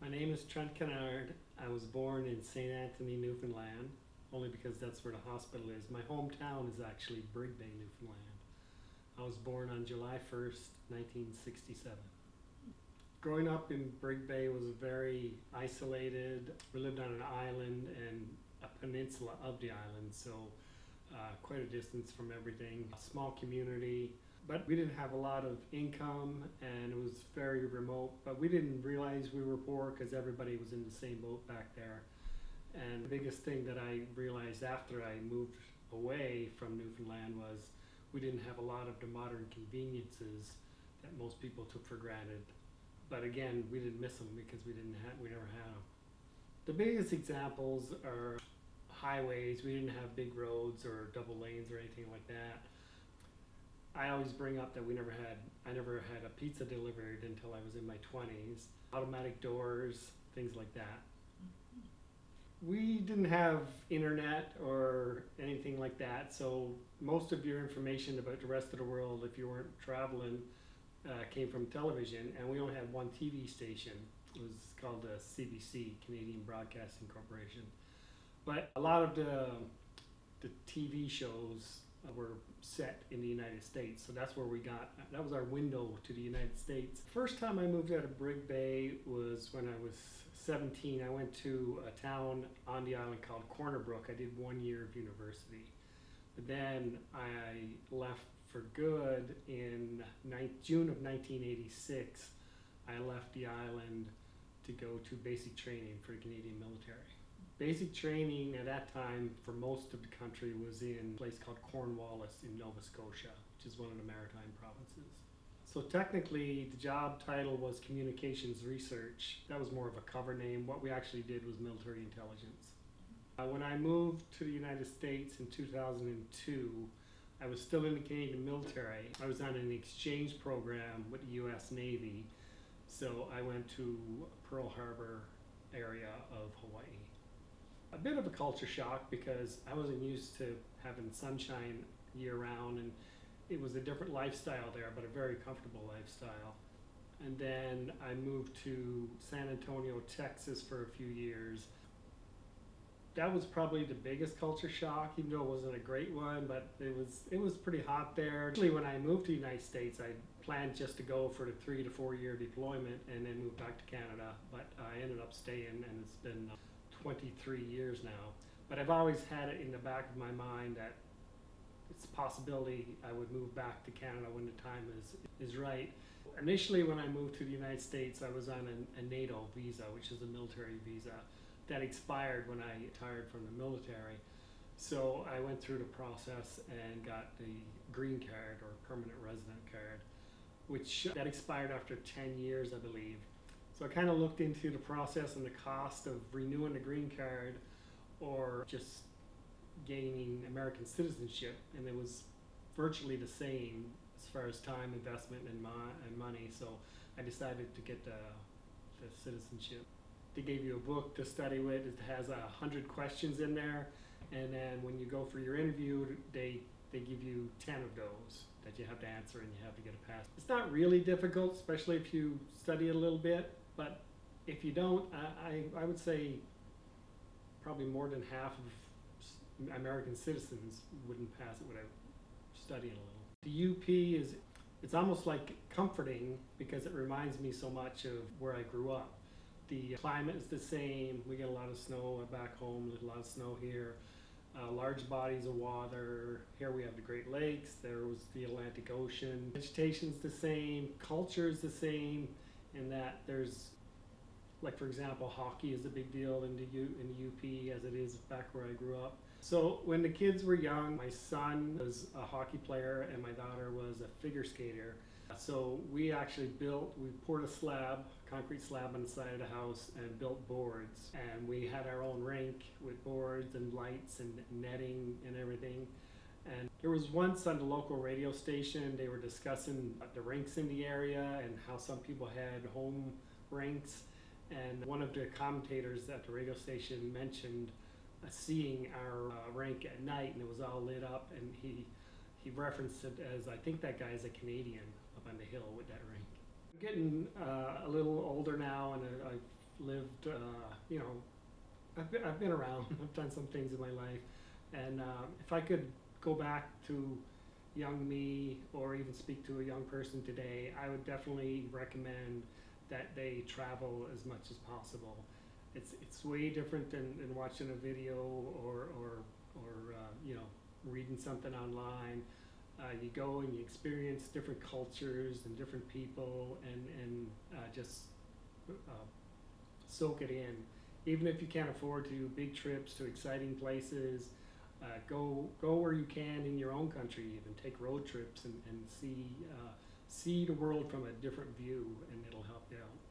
My name is Trent Kennard. I was born in St. Anthony, Newfoundland, only because that's where the hospital is. My hometown is actually Brig Bay, Newfoundland. I was born on July 1st, 1967. Growing up in Brig Bay was very isolated. We lived on an island and a peninsula of the island, so quite a distance from everything. A small community, but we didn't have a lot of income and it was very remote. But we didn't realize we were poor because everybody was in the same boat back there. And the biggest thing that I realized after I moved away from Newfoundland was we didn't have a lot of the modern conveniences that most people took for granted. But again, we didn't miss them because we never had them. The biggest examples are highways. We didn't have big roads or double lanes or anything like that. I always bring up that I never had a pizza delivered until I was in my 20s. Automatic doors, things like that. We didn't have internet or anything like that, so most of your information about the rest of the world, if you weren't traveling, came from television, and we only had one TV station. It was called the CBC, Canadian Broadcasting Corporation. But a lot of the TV shows were set in the United States, so that was our window to the United States. First time I moved out of Brig Bay was when I was 17. I went to a town on the island called Corner Brook. I did 1 year of university. But then I left for good in June of 1986. I left the island to go to basic training for the Canadian military. Basic training at that time for most of the country was in a place called Cornwallis in Nova Scotia, which is one of the maritime provinces. So technically the job title was communications research. That was more of a cover name. What we actually did was military intelligence. When I moved to the United States in 2002, I was still in the Canadian military. I was on an exchange program with the US Navy. So I went to Pearl Harbor area of Hawaii. A bit of a culture shock because I wasn't used to having sunshine year round, and it was a different lifestyle there, but a very comfortable lifestyle. And then I moved to San Antonio, Texas for a few years. That was probably the biggest culture shock, even though it wasn't a great one, but it was pretty hot there. Actually, when I moved to the United States, I planned just to go for the 3 to 4 year deployment and then move back to Canada, but I ended up staying, and it's been 23 years now. But I've always had it in the back of my mind that it's a possibility I would move back to Canada when the time is right. Initially, when I moved to the United States, I was on a NATO visa, which is a military visa that expired when I retired from the military. So I went through the process and got the green card, or permanent resident card, which that expired after 10 years, I believe. So I kind of looked into the process and the cost of renewing the green card or just gaining American citizenship, and it was virtually the same as far as time, investment, and money. So I decided to get the citizenship. They gave you a book to study with. It has 100 questions in there, and then when you go for your interview, they give you 10 of those that you have to answer, and you have to get a pass. It's not really difficult, especially if you study it a little bit, but if you don't, I would say probably more than half of American citizens wouldn't pass it without studying a little. The UP it's almost like comforting because it reminds me so much of where I grew up. The climate is the same. We get a lot of snow back home, there's a lot of snow here. Large bodies of water. Here we have the Great Lakes, there was the Atlantic Ocean. Vegetation's the same, culture's the same, in that there's, like for example, hockey is a big deal in the UP as it is back where I grew up. So when the kids were young, my son was a hockey player and my daughter was a figure skater. So we poured a concrete slab on the side of the house and built boards. And we had our own rink with boards and lights and netting and everything. And there was once on the local radio station, they were discussing the rinks in the area and how some people had home rinks. And one of the commentators at the radio station mentioned seeing our rink at night, and it was all lit up, and he referenced it as, I think that guy's a Canadian up on the hill with that rink. I'm getting a little older now, and I lived, you know, I've been around. I've done some things in my life, and if I could go back to young me, or even speak to a young person today, I would definitely recommend that they travel as much as possible. It's way different than watching a video or you know, reading something online. You go and you experience different cultures and different people, and just soak it in. Even if you can't afford to do big trips to exciting places, go where you can in your own country. Even take road trips and see the world from a different view, and it'll help you out.